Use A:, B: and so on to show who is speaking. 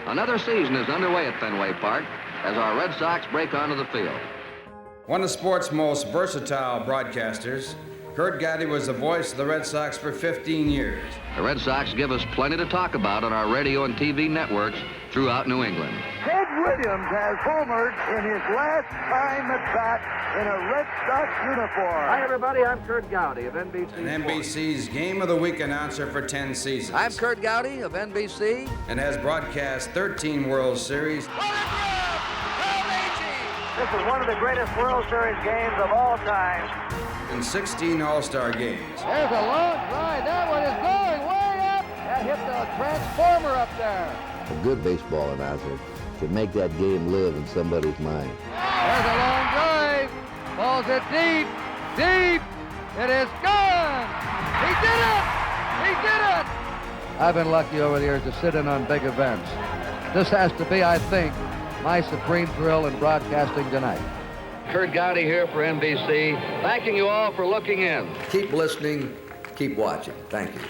A: Another season is underway at Fenway Park as our Red Sox break onto the field.
B: One of sports' most versatile broadcasters, Curt Gowdy was the voice of the Red Sox for 15 years.
A: The Red Sox give us plenty to talk about on our radio and TV networks throughout New England.
C: Ted Williams has homered in his last time at bat in a Red Sox uniform.
D: Hi, everybody. I'm Curt Gowdy of NBC.
B: And NBC's Game of the Week announcer for 10 seasons.
E: I'm Curt Gowdy of NBC.
B: And has broadcast 13 World Series.
C: This is one of the greatest World Series games of all time.
B: And 16 All-Star games.
D: There's a long drive. That one is going way up. That hit the transformer up there.
F: A good baseball announcer can make that game live in somebody's mind.
D: There's a long drive. Balls it deep, deep. It is gone. He did it. He did it. I've been lucky over the years to sit in on big events. This has to be, I think, my supreme thrill in broadcasting tonight.
A: Curt Gowdy here for NBC, thanking you all for looking in.
E: Keep listening, keep watching. Thank you.